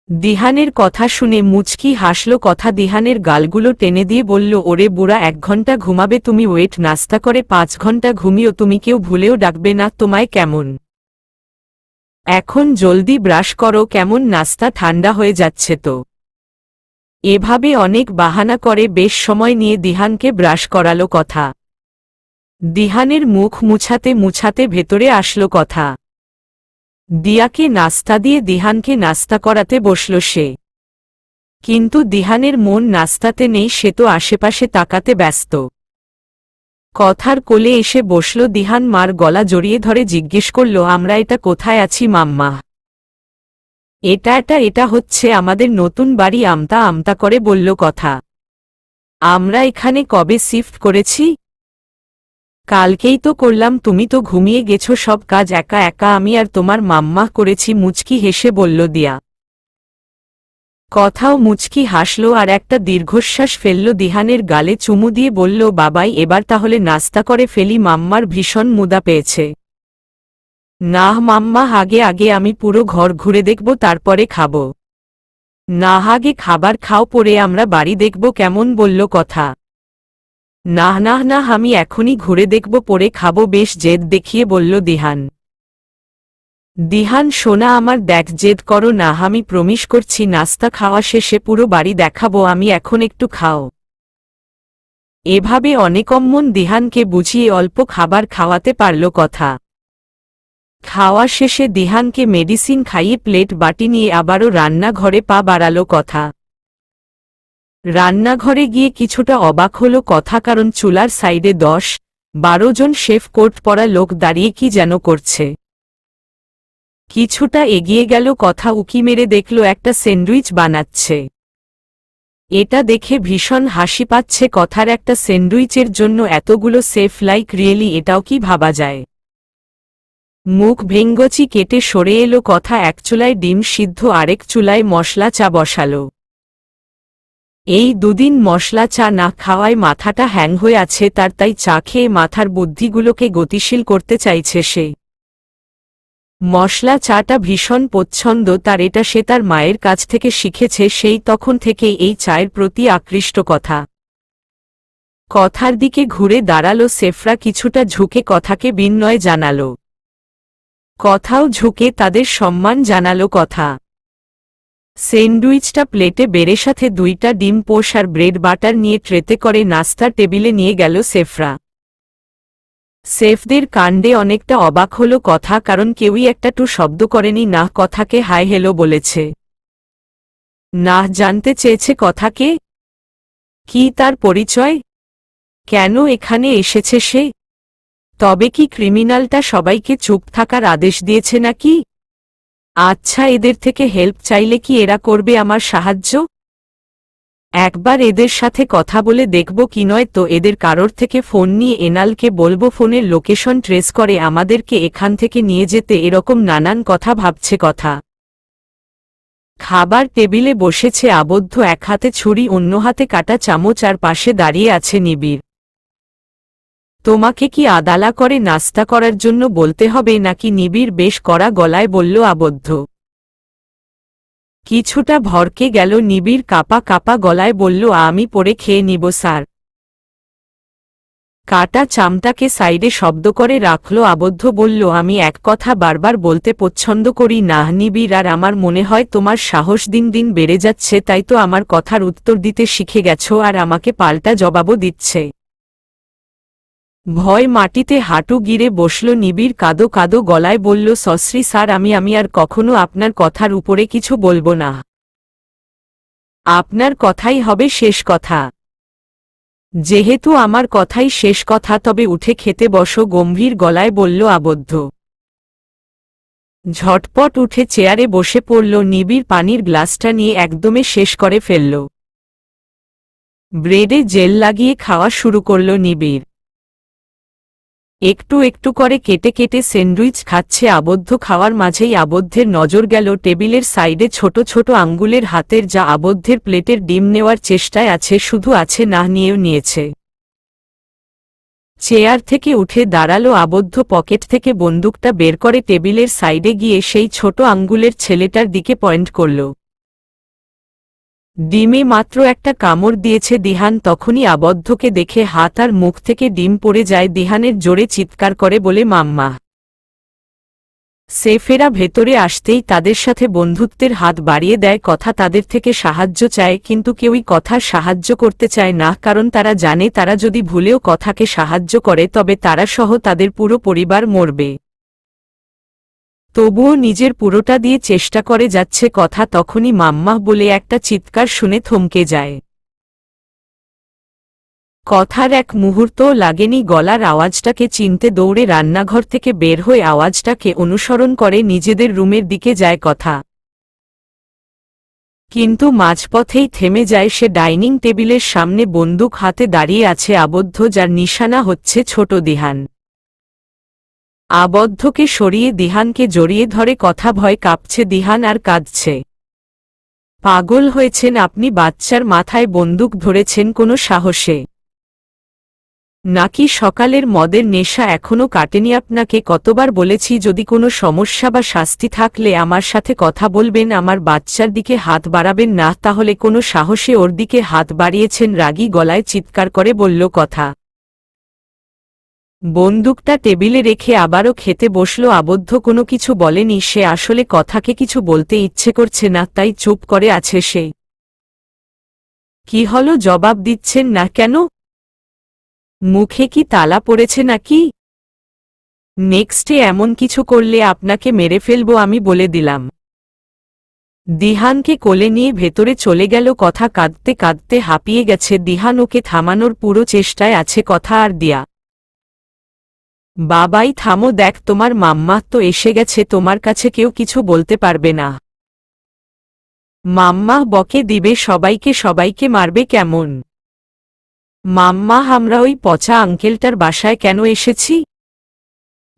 Speaker 1: দিহানের কথা শুনে মুচকি হাসল কথা, দিহানের গালগুলো টেনে দিয়ে বলল, ওরে বুড়া, 1 ঘন্টা ঘুমাবে তুমি? ওয়েট, নাস্তা করে 5 ঘন্টা ঘুমিও তুমি, কেউ ভুলেও ডাকবে না তোমায় কেমন? এখন জলদি ব্রাশ করো, কেমন নাস্তা ঠান্ডা হয়ে যাচ্ছে তো। এভাবে অনেক বাহানা করে বেশ সময় নিয়ে দিহানকে ব্রাশ করালো কথা। দিহানের মুখ মুছাতে মুছাতে ভেতরে আসলো কথা। দিয়াকে নাস্তা দিয়ে দিহানকে নাস্তা করাতে বসল সে। কিন্তু দিহানের মন নাস্তাতে নেই, সে তো আশেপাশে তাকাতে ব্যস্ত। কথার কোলে এসে বসল দিহান, মার গলা জড়িয়ে ধরে জিজ্ঞেস করল, আমরা এটা কোথায় আছি মাম্মা? এটা হচ্ছে আমাদের নতুন বাড়ি, আমতা আমতা করে বলল কথা। আমরা এখানে কবে শিফট করেছি? কালকেই তো করলাম, তুমি তো ঘুমিয়ে গেছো, সব কাজ একা একা আমি আর তোমার মাম্মা করেছি, মুচকি হেসে বলল দিয়া। কথাও মুচকি হাসল আর একটা দীর্ঘশ্বাস ফেলল, দিহানের গালে চুমু দিয়ে বলল, বাবাই এবার তাহলে নাস্তা করে ফেলি, মাম্মার ভীষণ মুদা পেয়েছে। না মাম্মা, আগে আগে আমি পুরো ঘর ঘুরে দেখব, তারপরে খাব। না, আগে খাবার খাও, পরে আমরা বাড়ি দেখব কেমন, বলল কথা। না না না, আমি এখনই ঘুরে দেখব, পরে খাবো, বেশ জেদ দেখিয়ে বলল দিহান। দিহান সোনা আমার, দেখ জেদ করো না, আমি প্রমিস করছি নাস্তা খাওয়া শেষে পুরো বাড়ি দেখাবো, আমি এখন একটু খাও। এভাবে অনেকম্মন দিহানকে বুঝিয়ে অল্প খাবার খাওয়াতে পারল কথা। খাওয়া শেষে দিহানকে মেডিসিন খাইয়ে প্লেট বাটি নিয়ে আবারও রান্নাঘরে পা বাড়ালো কথা। রান্নাঘরে গিয়ে কিছুটা অবাক হলো কথা, কারণ চুলার সাইডে 10-12 জন শেফ কোট পরা লোক দাঁড়িয়ে কি যেন করছে। কিছুটা এগিয়ে গেল কথা, উকি মেরে দেখল একটা স্যান্ডউইচ বানাচ্ছে। এটা দেখে ভীষণ হাসি পাচ্ছে কথার একটা স্যান্ডউইচের জন্য এতগুলো সেফ লাইক রিয়েলি এটাও কি ভাবা যায়। মুখ ভেঙ্গচি কেটে সরে এলো কথা এক চুলায় ডিম সিদ্ধ আরেক চুলায় মশলা চা বসালো। এই দুদিন মশলা চা না খাওয়ায় মাথাটা হ্যাং হয়ে আছে তার, তাই চা খেয়ে মাথার বুদ্ধিগুলোকে গতিশীল করতে চাইছে সে। মশলা চাটা ভীষণ পছন্দ তার, এটা সে তার মায়ের কাছ থেকে শিখেছে, সেই তখন থেকেই এই চায়ের প্রতি আকৃষ্ট কথা। কথার দিকে ঘুরে দাঁড়ালো সেফরা, কিছুটা ঝুঁকে কথাকে বিনয় জানালো। কথাও ঝুঁকে তাদের সম্মান জানালো কথা। স্যান্ডউইচটা প্লেটে বেড়ে সাথে 2টা ডিম পোষ আর ব্রেড বাটার নিয়ে ট্রেতে করে নাস্তার টেবিলে নিয়ে গেল সেফরা। সেফদের কাণ্ডে অনেকটা অবাক হলো কথা, কারণ কেউই একটা টু শব্দ করেনি, না কথাকে হাই হেলো বলেছে, না জানতে চেয়েছে কথাকে কি তার পরিচয়, কেন এখানে এসেছে সে। তবে কি ক্রিমিনালটা সবাইকে চুপ থাকার আদেশ দিয়েছে নাকি? আচ্ছা, এদের থেকে হেল্প চাইলে কি এরা করবে আমার সাহায্য? একবার এদের সাথে কথা বলে দেখব, কি নয় তো এদের কারোর থেকে ফোন নিয়ে এনালকে বলবো ফোনের লোকেশন ট্রেস করে আমাদেরকে এখান থেকে নিয়ে যেতে। এরকম নানান কথা ভাবছে কথা। খাবার টেবিলে বসেছে আবদ্ধ, এক হাতে ছুরি অন্য হাতে কাটা চামচ আর পাশে দাঁড়িয়ে আছে নিবিড়। তোমাকে কি আদালা করে নাস্তা করার জন্য বলতে হবে নাকি? নিবিড় বেশ কড়া গলায় বলল আবদ্ধ। কিছুটা ভরকে গেল নিবিড়, কাপা কাপা গলায় বলল, আমি পরে খেয়ে নিব স্যার। কাটা চামটাকে সাইডে শব্দ করে রাখল আবদ্ধ, বলল, আমি এক কথা বারবার বলতে পছন্দ করি না নিবিড়, আর আমার মনে হয় তোমার সাহস দিন দিন বেড়ে যাচ্ছে, তাই তো আমার কথার উত্তর দিতে শিখে গেছো আর আমাকে পাল্টা জবাবও দিচ্ছে। ভয় মাটিতে হাঁটু গিরে বসল নিবিড়, কাদো কাদো গলায় বলল, সসরি স্যার, আমি আর কখনো আপনার কথার উপরে কিছু বলবো না। আপনার কথাই হবে শেষ কথা। যেহেতু আমার কথাই শেষ কথা, তবে উঠে খেতে বসো, গম্ভীর গলায় বলল আবদ্ধ। ঝটপট উঠে চেয়ারে বসে পড়ল নিবিড়, পানির গ্লাসটা নিয়ে একদমে শেষ করে ফেলল। ব্রেডে জেল লাগিয়ে খাওয়া শুরু করল নিবিড়। একটু একটু করে কেটে কেটে স্যান্ডউইচ খাচ্ছে আবদ্ধ। খাওয়ার মাঝেই আবদ্ধের নজর গেল টেবিলের সাইডে ছোট ছোট আঙ্গুলের হাতের, যা আবদ্ধের প্লেটের ডিম নেওয়ার চেষ্টায় আছে, শুধু আছে না, নিয়েও নিয়েছে। চেয়ার থেকে উঠে দাঁড়ালো আবদ্ধ, পকেট থেকে বন্দুকটা বের করে টেবিলের সাইডে গিয়ে সেই ছোট আঙ্গুলের ছেলেটার দিকে পয়েন্ট করল। ডিমে মাত্র একটা কামড় দিয়েছে দিহান, তখনই আবদ্ধকে দেখে হাত আর মুখ থেকে ডিম পড়ে যায় দিহানের, জোরে চিৎকার করে বলে, মাম্মা। সেফেরা ভেতরে আসতেই তাদের সাথে বন্ধুত্বের হাত বাড়িয়ে দেয় কথা, তাদের থেকে সাহায্য চায়, কিন্তু কেউই কথার সাহায্য করতে চায় না, কারণ তারা জানে তারা যদি ভুলেও কথাকে সাহায্য করে তবে তারা সহ তাদের পুরো পরিবার মরবে। তবুও নিজের পুরোটা দিয়ে চেষ্টা করে যাচ্ছে কথা, তখনই মাম্মা বলে একটা চিৎকার শুনে থমকে যায়। কথার এক মুহূর্তও লাগেনি গলার আওয়াজটাকে চিনতে, দৌড়ে রান্নাঘর থেকে বের হয়ে আওয়াজটাকে অনুসরণ করে নিজেদের রুমের দিকে যায় কথা। কিন্তু মাঝপথেই থেমে যায় সে। ডাইনিং টেবিলের সামনে বন্দুক হাতে দাঁড়িয়ে আছে আবদ্ধ, যার নিশানা হচ্ছে ছোট দিহান। আবদ্ধকে সরিয়ে দিহানকে জড়িয়ে ধরে কথা, ভয় কাঁপছে দিহান আর কাঁদছে। পাগল হয়েছেন আপনি? বাচ্চার মাথায় বন্দুক ধরেছেন কোনো সাহসে? নাকি সকালের মদের নেশা এখনো কাটেনি আপনাকে? কতবার বলেছি যদি কোনো সমস্যা বা শাস্তি থাকলে আমার সাথে কথা বলবেন, আমার বাচ্চার দিকে হাত বাড়াবেন না। তাহলে কোনো সাহসে ওর দিকে হাত বাড়িয়েছেন? রাগী গলায় চিৎকার করে বলল কথা। বন্দুকটা টেবিলে রেখে আবারও খেতে বসল আবদ্ধ। কোনো কিছু বলেনি সে, আসলে কথাকে কিছু বলতে ইচ্ছে করছে না, তাই চুপ করে আছে সে। কি হলো, জবাব দিচ্ছেন না কেন? মুখে কি তালা পড়েছে নাকি? নেক্সটে এমন কিছু করলে আপনাকে মেরে ফেলবো আমি বলে দিলাম। দিহানকে কোলে নিয়ে ভেতরে চলে গেল কথা। কাঁদতে কাঁদতে হাঁপিয়ে গেছে দিহান, ওকে থামানোর পুরো চেষ্টায় আছে কথা আর দিয়া। বাবাই থামো, দেখ তোমার মাম্মা তো এসে গেছে, তোমার কাছে কেউ কিছু বলতে পারবে না। মাম্মা বকে দিবে সবাইকে, সবাইকে মারবে কেমন? মাম্মা আমরা ওই পচা আঙ্কেলটার বাসায় কেন এসেছি?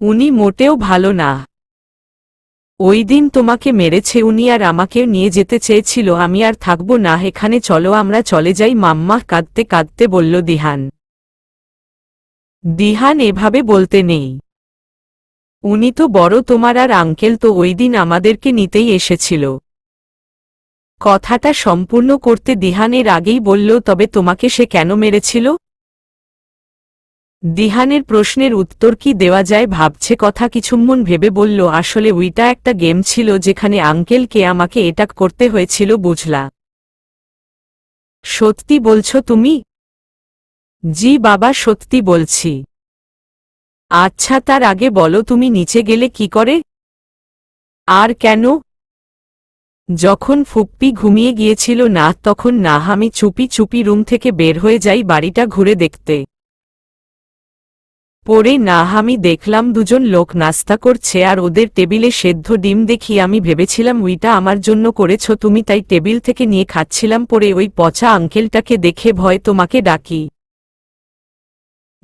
Speaker 1: উনি মোটেও ভালো না। ওই দিন তোমাকে মেরেছে উনি আর আমাকেও নিয়ে যেতে চেয়েছিল। আমি আর থাকবো না এখানে, চলো আমরা চলে যাই। মাম্মা কাঁদতে কাঁদতে বলল দিহান। দিহান এভাবে বলতে নেই, উনি তো বড় তোমার আর আঙ্কেল তো ওই দিন আমাদেরকে নিতেই এসেছিল। কথাটা সম্পূর্ণ করতে দিহানের আগেই বলল, তবে তোমাকে সে কেন মেরেছিল? দিহানের প্রশ্নের উত্তর কি দেওয়া যায় ভাবছে, কথা কিছুক্ষণ ভেবে বলল, আসলে ওইটা একটা গেম ছিল যেখানে আঙ্কেলকে আমাকে এটা করতে হয়েছিল, বুঝলা? সত্যি বলছো তুমি? জি বাবা, সত্যি বলছি। আচ্ছা তার আগে বলো তুমি নিচে গেলে কি করে? আর কেন? যখন ফুপ্পি ঘুমিয়ে গিয়েছিল না তখন না আমি চুপি চুপি রুম থেকে বের হয়ে যাই বাড়িটা ঘুরে দেখতে। পরে না আমি দেখলাম দুজন লোক নাস্তা করছে আর ওদের টেবিলে সেদ্ধ ডিম দেখি আমি ভেবেছিলাম ওইটা আমার জন্য করেছ তুমি, তাই টেবিল থেকে নিয়ে খাচ্ছিলাম। পরে ওই পচা আঙ্কেলটাকে দেখে ভয় তোমাকে ডাকি।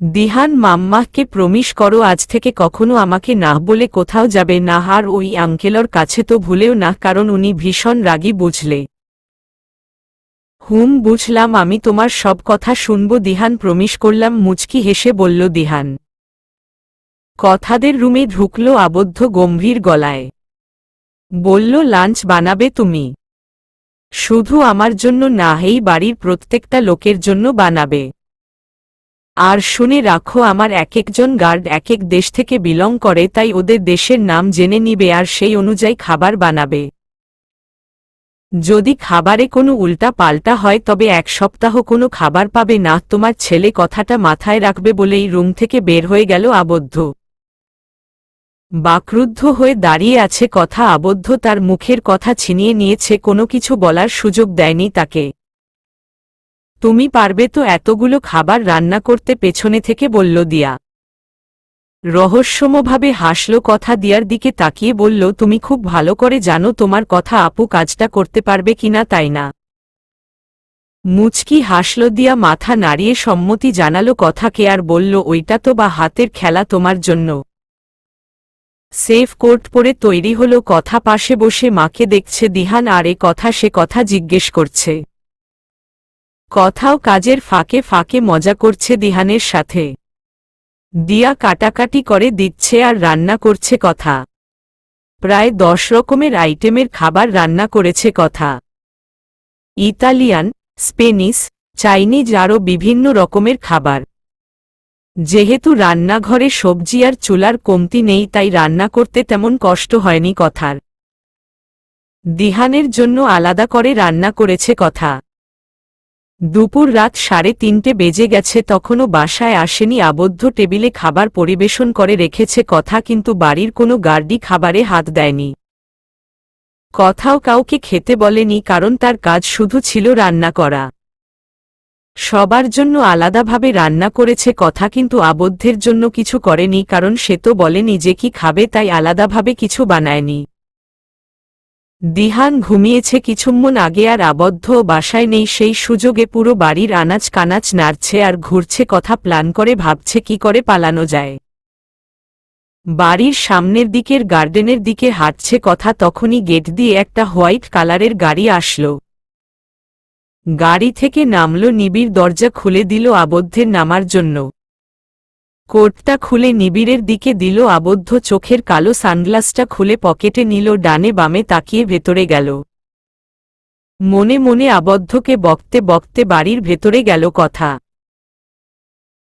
Speaker 1: দিহান মাম্মাকে প্রমিস করো আজ থেকে কখনো আমাকে না বলে কোথাও যাবে না, আর ওই আঙ্কেলর কাছে তো ভুলেও না, কারণ উনি ভীষণ রাগী, বুঝলে? বুঝলাম, আমি তোমার সব কথা শুনব। দিহান প্রমিস করলাম, মুচকি হেসে বলল দিহান। কথাদের রুমে ঢুকল আবদ্ধ গম্ভীর গলায়। বলল, লাঞ্চ বানাবে তুমি? শুধু আমার জন্য না, এই বাড়ির প্রত্যেকটা লোকের জন্য বানাবে। আর শুনে রাখো, আমার এক একজন গার্ড এক এক দেশ থেকে বিলং করে, তাই ওদের দেশের নাম জেনে নিবে আর সেই অনুযায়ী খাবার বানাবে। যদি খাবারে কোনো উল্টা পাল্টা হয় তবে এক সপ্তাহ কোনো খাবার পাবে না তোমার ছেলে। কথাটা মাথায় রাখবে বলেই রুম থেকে বের হয়ে গেল আবদ্ধ। বাকরুদ্ধ হয়ে দাঁড়িয়ে আছে কথা। আবদ্ধ তার মুখের কথা ছিনিয়ে নিয়েছে, কোনো কিছু বলার সুযোগ দেয়নি তাকে। তুমি পারবে তো এতগুলো খাবার রান্না করতে? পেছনে থেকে বলল দিয়া। রহস্যময়ভাবে হাসল কথা। দিয়ার দিকে তাকিয়ে বলল, তুমি খুব ভালো করে জানো তোমার কথা আপু কাজটা করতে পারবে কিনা, তাই না? মুচকি হাসল দিয়া, মাথা নাড়িয়ে সম্মতি জানালো কথাকে আর বলল, ওইটা তো বা হাতের খেলা তোমার জন্য। সেফ কোট পরে তৈরি হলো কথা। পাশে বসে মাকে দেখছে দিহান, আর এ কথা সে কথা জিজ্ঞেস করছে। কথাও কাজের ফাঁকে ফাঁকে মজা করছে দিহানের সাথে। দিয়া কাটাকাটি করে দিচ্ছে আর রান্না করছে কথা। প্রায় 10 রকমের আইটেমের খাবার রান্না করেছে কথা। ইতালিয়ান, স্পেনিশ, চাইনিজ আরও বিভিন্ন রকমের খাবার। যেহেতু রান্নাঘরে সবজি আর চুলার কমতি নেই তাই রান্না করতে তেমন কষ্ট হয়নি কথার। দিহানের জন্য আলাদা করে রান্না করেছে কথা। দুপুর রাত 3:30 বেজে গেছে, তখনও বাসায় আসেনি আবদ্ধ। টেবিলে খাবার পরিবেশন করে রেখেছে কথা, কিন্তু বাড়ির কোনো গার্ডই খাবারে হাত দেয়নি। কথাও কাউকে খেতে বলেনি, কারণ তার কাজ শুধু ছিল রান্না করা। সবার জন্য আলাদাভাবে রান্না করেছে কথা, কিন্তু আবদ্ধের জন্য কিছু করেনি, কারণ সে তো বলেনি যে কি খাবে, তাই আলাদাভাবে কিছু বানায়নি। দিহান ঘুমিয়েছে কিছুক্ষণ আগে আর আবদ্ধ বাসায় নেই। সেই সুযোগে পুরো বাড়ির আনাচ কানাচ নাড়ছে আর ঘুরছে কথা। প্ল্যান করে ভাবছে কি করে পালানো যায়। বাড়ির সামনের দিকের গার্ডেনের দিকে হাঁটছে কথা, তখনই গেট দিয়ে একটা হোয়াইট কালারের গাড়ি আসলো। গাড়ি থেকে নামলো নিবিড়, দরজা খুলে দিল আবদ্ধের নামার জন্য। কোটটা খুলে নিবিড়ের দিকে দিল আবদ্ধ, চোখের কালো সানগ্লাসটা খুলে পকেটে নিল, ডানে বামে তাকিয়ে ভেতরে গেল। মনে মনে আবদ্ধকে বকতে বকতে বাড়ির ভেতরে গেল কথা।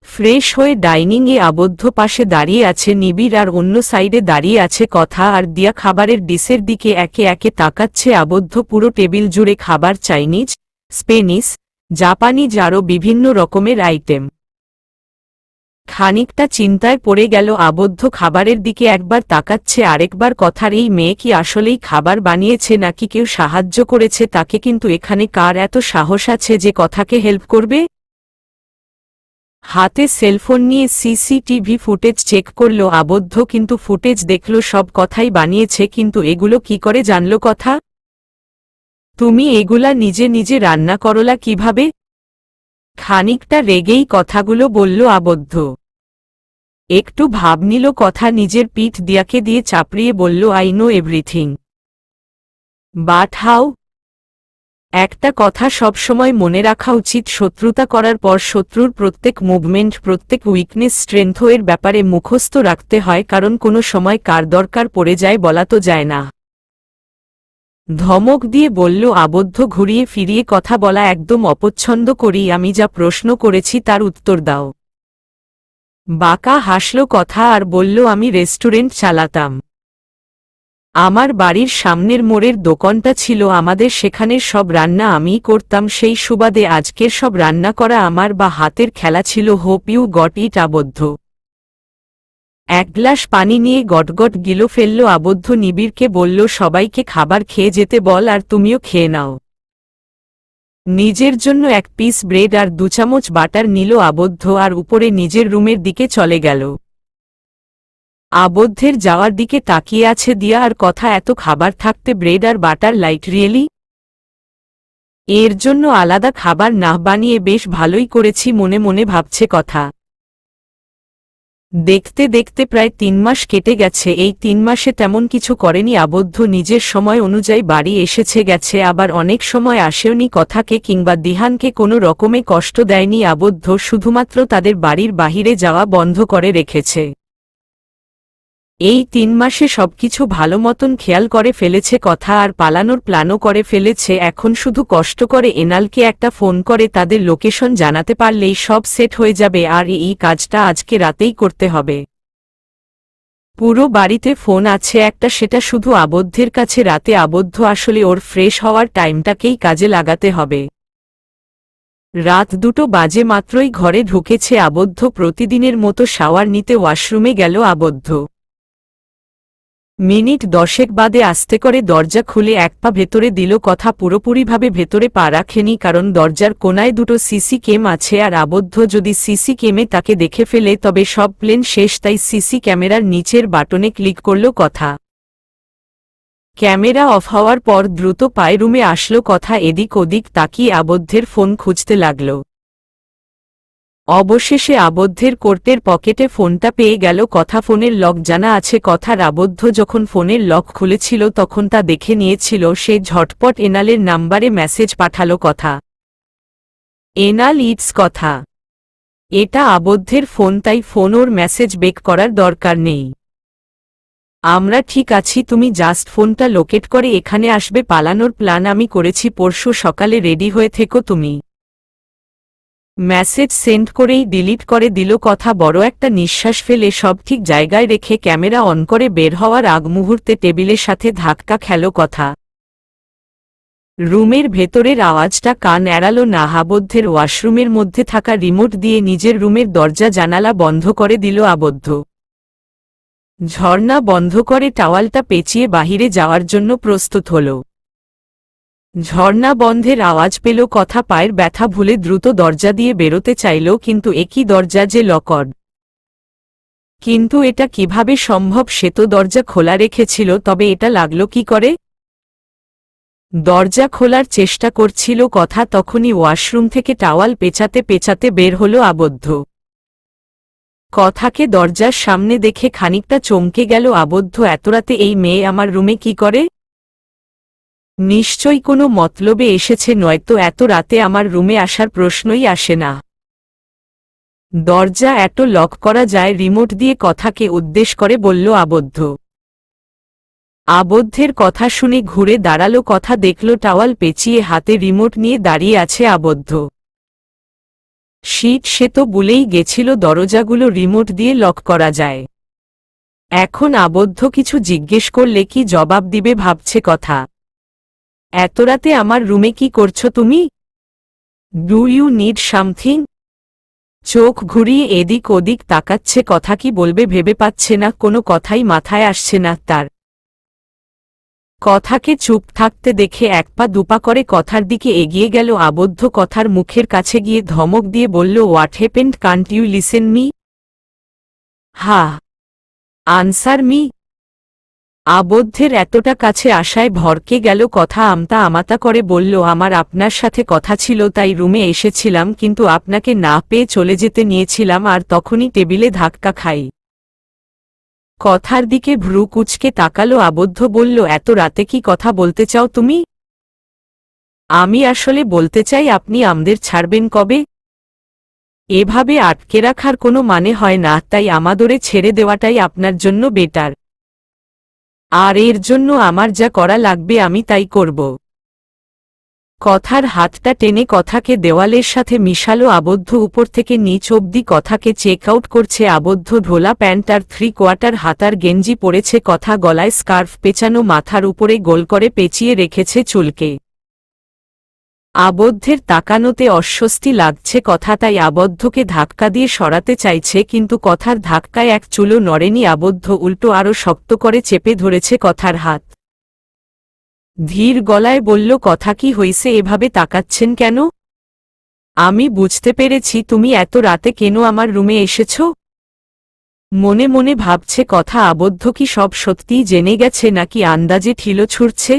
Speaker 1: ফ্রেশ হয়ে ডাইনিংয়ে আবদ্ধ পাশে দাঁড়িয়ে আছে নিবিড় আর অন্য সাইডে দাঁড়িয়ে আছে কথা আর দিয়া খাবারের ডিশের দিকে একে একে তাকাচ্ছে আবদ্ধ। পুরো টেবিল জুড়ে খাবার, চাইনিজ, স্পেনিশ, জাপানিজ আরও বিভিন্ন রকমের আইটেম। খানিকটা চিন্তায় পড়ে গেল আবদ্ধ, খাবারের দিকে একবার তাকাচ্ছে আরেকবার কথার। এই মেয়ে কি আসলেই খাবার বানিয়েছে নাকি কেউ সাহায্য করেছে তাকে? কিন্তু এখানে কার এত সাহস আছে যে কথাকে হেল্প করবে? হাতে সেলফোন নিয়ে সিসিটিভি ফুটেজ চেক করল আবদ্ধ, কিন্তু ফুটেজ দেখল সব কথাই বানিয়েছে। কিন্তু এগুলো কি করে জানল কথা? তুমি এগুলা নিজে নিজে রান্না করলা কিভাবে? খানিকটা রেগেই কথাগুলো বলল আবদ্ধ। একটু ভাব নিল কথা, নিজের পিঠ দিয়াকে দিয়ে চাপড়িয়ে বলল, I know everything. But how? একটা কথা সবসময় মনে রাখা উচিত, শত্রুতা করার পর শত্রুর প্রত্যেক মুভমেন্ট, প্রত্যেক উইকনেস, স্ট্রেংথ এর ব্যাপারে মুখস্থ রাখতে হয়, কারণ কোনো সময় কার দরকার পড়ে যায় বলা তো যায় না। ধমক দিয়ে বলল আবদ্ধ। ঘুরিয়ে ফিরিয়ে কথা বলা একদম অপছন্দ করি আমি, যা প্রশ্ন করেছি তার উত্তর দাও। বাঁকা হাসল কথা আর বলল, আমি রেস্টুরেন্ট চালাতাম। আমার বাড়ির সামনের মোড়ের দোকানটা ছিল আমাদের, সেখানের সব রান্না আমিই করতাম, সেই সুবাদে আজকের সব রান্না করা আমার বা হাতের খেলা ছিল। Hope you got it. আবদ্ধ এক গ্লাস পানি নিয়ে গটগট গিলো ফেলল আবদ্ধ। নিবিড়কে বলল, সবাইকে খাবার খেয়ে যেতে বল, আর তুমিও খেয়ে নাও। নিজের জন্য এক পিস ব্রেড আর 2 চামচ বাটার নিল আবদ্ধ আর উপরে নিজের রুমের দিকে চলে গেল। আবদ্ধের যাওয়ার দিকে তাকিয়ে আছে দিয়া। আর কথা, এত খাবার থাকতে ব্রেড আর বাটার লাইট রিয়েলি? এর জন্য আলাদা খাবার না বানিয়ে বেশ ভালোই করেছি মনে মনে ভাবছে কথা। দেখতে দেখতে প্রায় 3 মাস কেটে গেছে। এই 3 মাসে তেমন কিছু করেনি আবদ্ধ, নিজের সময় অনুযায়ী বাড়ি এসেছে গেছে, আবার অনেক সময় আসেওনি। কথাকে কিংবা দিহানকে কোনো রকমে কষ্ট দেয়নি আবদ্ধ, শুধুমাত্র তাদের বাড়ির বাহিরে যাওয়া বন্ধ করে রেখেছে। এই 3 মাসে সবকিছু ভালো মতন খেয়াল করে ফেলেছে কথা, আর পালানোর প্ল্যানও করে ফেলেছে। এখন শুধু কষ্ট করে এনালকে একটা ফোন করে তাদের লোকেশন জানাতে পারলেই সব সেট হয়ে যাবে, আর এই কাজটা আজকে রাতেই করতে হবে। পুরো বাড়িতে ফোন আছে একটা, সেটা শুধু আবদ্ধের কাছে। রাতে আবদ্ধ আসলে ওর ফ্রেশ হওয়ার টাইমটাকেই কাজে লাগাতে হবে। রাত 2টো বাজে মাত্রই ঘরে ঢুকেছে আবদ্ধ। প্রতিদিনের মতো শাওয়ার নিতে ওয়াশরুমে গেল আবদ্ধ। মিনিট 10 বাদে আস্তে করে দরজা খুলে এক পা ভেতরে দিল কথা। পুরোপুরিভাবে ভেতরে পা রাখেনি, কারণ দরজার কোনায় 2টো সিসি ক্যাম আছে, আর আবদ্ধ যদি সিসি ক্যামে তাকে দেখে ফেলে তবে সব প্লেন শেষ। তাই সিসি ক্যামেরার নিচের বাটনে ক্লিক করল কথা। ক্যামেরা অফ হওয়ার পর দ্রুত পায়ে রুমে আসলো কথা। এদিক ওদিক তাকিয়ে আবদ্ধের ফোন খুঁজতে লাগল। অবশেষে আবদ্ধের কোটের পকেটে ফোনটা পেয়ে গেল কথা। ফোনের লক জানা আছে কথার। আবদ্ধ যখন ফোনের লক খুলেছিল তখন তা দেখে নিয়েছিল। সে ঝটপট এনালের নাম্বারে মেসেজ পাঠালো কথা। এনাল, ইটস কথা। এটা আবদ্ধের ফোন, তাই ফোন ওর মেসেজ বেক করার দরকার নেই। আমরা ঠিক আছি, তুমি জাস্ট ফোনটা লোকেট করে এখানে আসবে। পালানোর প্ল্যান আমি করেছি, পরশু সকালে রেডি হয়ে থেকো তুমি। মেসেজ সেন্ড করেই ডিলিট করে দিল কথা। বড় একটা নিঃশ্বাস ফেলে সব ঠিক জায়গায় রেখে ক্যামেরা অন করে বের হওয়ার আগ মুহূর্তে টেবিলের সাথে ধাক্কা খেল কথা। রুমের ভেতরের আওয়াজটা কান এড়ালো না। আবদ্ধের ওয়াশরুমের মধ্যে থাকা রিমোট দিয়ে নিজের রুমের দরজা জানালা বন্ধ করে দিল আবদ্ধ। ঝর্ণা বন্ধ করে টাওয়ালটা পেঁচিয়ে বাহিরে যাওয়ার জন্য প্রস্তুত হল। ঝর্ণা বন্ধের আওয়াজ পেল কথা। পায়ের ব্যথা ভুলে দ্রুত দরজা দিয়ে বেরোতে চাইল, কিন্তু একই দরজা যে লকড। কিন্তু এটা কিভাবে সম্ভব? সে তো দরজা খোলা রেখেছিল, তবে এটা লাগলো কি করে? দরজা খোলার চেষ্টা করছিল কথা, তখনই ওয়াশরুম থেকে টাওয়াল পেঁচাতে পেঁচাতে বের হলো আবদ্ধ। কথাকে দরজার সামনে দেখে খানিকটা চমকে গেল আবদ্ধ। এত রাতে এই মেয়ে আমার রুমে কি করে? নিশ্চয়ই কোনো মতলবে এসেছে, নয়তো এত রাতে আমার রুমে আসার প্রশ্নই আসে না। দরজা এত লক করা যায় রিমোট দিয়ে? কথাকে উদ্দেশ করে বলল আবদ্ধ। আবদ্ধের কথা শুনে ঘুরে দাঁড়ালো কথা। দেখল টাওয়াল পেঁচিয়ে হাতে রিমোট নিয়ে দাঁড়িয়ে আছে আবদ্ধ। শীত, সে তো বলেই গেছিল দরজাগুলো রিমোট দিয়ে লক করা যায়। এখন আবদ্ধ কিছু জিজ্ঞেস করলে কি জবাব দিবে ভাবছে কথা। এত রাতে আমার রুমে কি করছো তুমি? Do you need something? চোখ ঘুরিয়ে এদিক ওদিক তাকাচ্ছে কথা। কি বলবে ভেবে পাচ্ছে না, কোনো কথাই মাথায় আসছে না তার। কথাকে চুপ থাকতে দেখে এক পা দুপা করে কথার দিকে এগিয়ে গেল আবদ্ধ। কথার মুখের কাছে গিয়ে ধমক দিয়ে বলল, what happened? Can't you listen me? হা, আনসার মি। আবদ্ধের এতটা কাছে আসায় ভরকে গেল। কথা আমতা আমাতা করে বলল, আমার আপনার সাথে কথা ছিল তাই রুমে এসেছিলাম, কিন্তু আপনাকে না পেয়ে চলে যেতে নিয়েছিলাম আর তখনই টেবিলে ধাক্কা খাই। কথার দিকে ভ্রু কুঁচকে তাকালো আবদ্ধ। বলল, এত রাতে কি কথা বলতে চাও তুমি? আমি আসলে বলতে চাই, আপনি আমাদের ছাড়বেন কবে? এভাবে আটকে রাখার কোনো মানে হয় না, তাই আমাদরে ছেড়ে দেওয়াটাই আপনার জন্য বেটার। আর এর জন্য আমার যা করা লাগবে আমি তাই করব। কথার হাতটা টেনে কথাকে দেওয়ালের সাথে মিশালো আবদ্ধ। উপর থেকে নিচ অবধি কথাকে চেক আউট করছে আবদ্ধ। ঢোলা প্যান্ট আর 3/4 হাতার গেঞ্জি পরেছে কথা, গলায় স্কার্ফ পেঁচানো, মাথার উপরে গোল করে পেঁচিয়ে রেখেছে চুলকে। আবদ্ধের তাকানোতে অস্বস্তি লাগছে কথা, তাই আবদ্ধকে ধাক্কা দিয়ে সরাতে চাইছে, কিন্তু কথার ধাক্কায় এক চুলও নড়েনি আবদ্ধ, উল্টো আরও শক্ত করে চেপে ধরেছে কথার হাত। ধীর গলায় বলল, কথা কি হইছে, এভাবে তাকাচ্ছেন কেন? আমি বুঝতে পেরেছি তুমি এত রাতে কেন আমার রুমে এসেছ। মনে মনে ভাবছে কথা। আবদ্ধ কি সব সত্যিই জেনে গেছে নাকি আন্দাজে ঠিলো ছুড়ছে?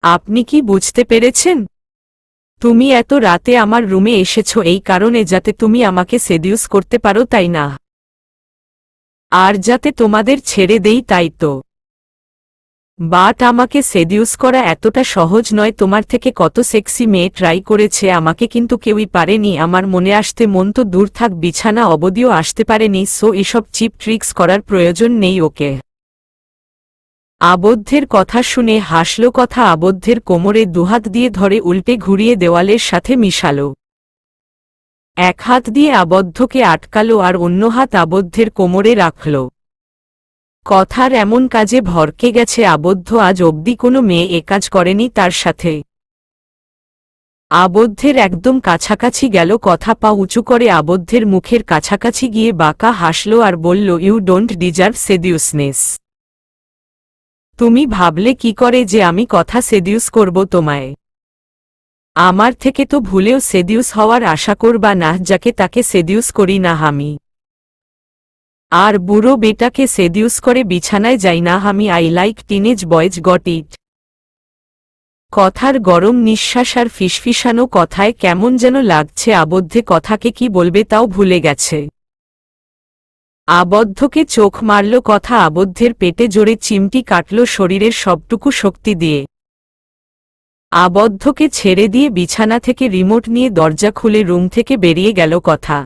Speaker 1: আপনি কি বুঝতে পেরেছেন? তুমি এত রাতে আমার রুমে এসেছ এই কারণে যাতে তুমি আমাকে সেডিউস করতে পারো, তাই না? আর যাতে তোমাদের ছেড়ে দেই, তাই তো? বাট আমাকে সেডিউস করা এতটা সহজ নয়। তোমার থেকে কত সেক্সি মেয়ে ট্রাই করেছে আমাকে, কিন্তু কেউই পারেনি। আমার মনে আসতে মন তো দূর থাক, বিছানা অবধিও আসতে পারেনি। সো এসব চিপ ট্রিক্স করার প্রয়োজন নেই ওকে। আবদ্ধের কথা শুনে হাসল কথা। আবদ্ধের কোমরে দুহাত দিয়ে ধরে উল্টে ঘুরিয়ে দেওয়ালের সাথে মিশালো। এক হাত দিয়ে আবদ্ধকে আটকালো আর অন্য হাত আবদ্ধের কোমরে রাখল। কথার এমন কাজে ভরকে গেছে আবদ্ধ। আজ অবধি কোনো মেয়ে এ কাজ করেনি তার সাথে। আবদ্ধের একদম কাছাকাছি গেল কথা, পা উঁচু করে আবদ্ধের মুখের কাছাকাছি গিয়ে বাঁকা হাসল আর বলল, ইউ ডোন্ট ডিজার্ভ সেডিউসনেস। তুমি ভাবলে কি করে যে আমি কথা সেডিউস করব তোমায়? আমার থেকে তো ভুলেও সেডিউস হওয়ার আশা করবা না, যাকে তাকে সেডিউস করি না আমি। আর বুড়ো বেটাকে সেডিউস করে বিছানায় যাই না আমি। I like teenage boys, got it? কথার গরম নিঃশ্বাস আর ফিসফিসানো কথায় কেমন যেন লাগছে আবদ্ধে। কথাকে কি বলবে তাও ভুলে গেছে। আবদ্ধকে চোখ মারল কথা। আবদ্ধের পেটে জোরে চিমটি কাটল শরীরের সবটুকু শক্তি দিয়ে। আবদ্ধকে ছেড়ে দিয়ে বিছানা থেকে রিমোট নিয়ে দরজা খুলে রুম থেকে বেরিয়ে গেল কথা।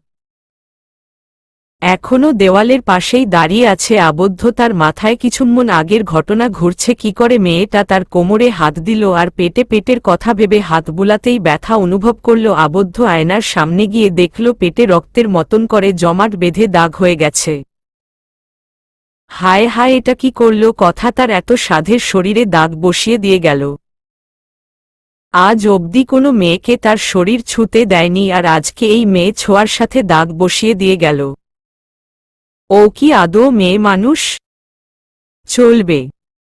Speaker 1: এখনও দেওয়ালের পাশেই দাঁড়িয়ে আছে আবদ্ধ। তার মাথায় কিছুক্ষণ আগের ঘটনা ঘুরছে। কি করে মেয়েটা তার কোমরে হাত দিল আর পেটের কথা ভেবে হাত বুলাতেই ব্যথা অনুভব করল আবদ্ধ। আয়নার সামনে গিয়ে দেখল পেটে রক্তের মতন করে জমাট বেঁধে দাগ হয়ে গেছে। হায় হায়, এটা কি করল কথা? তার এত সাধের শরীরে দাগ বসিয়ে দিয়ে গেল। আজ অবধি কোনো মেয়েকে তার শরীর ছুঁতে দেয়নি, আর আজকে এই মেয়ে ছোঁয়ার সাথে দাগ বসিয়ে দিয়ে গেল। ও কি আদৌ মেয়ে মানুষ? চলবে।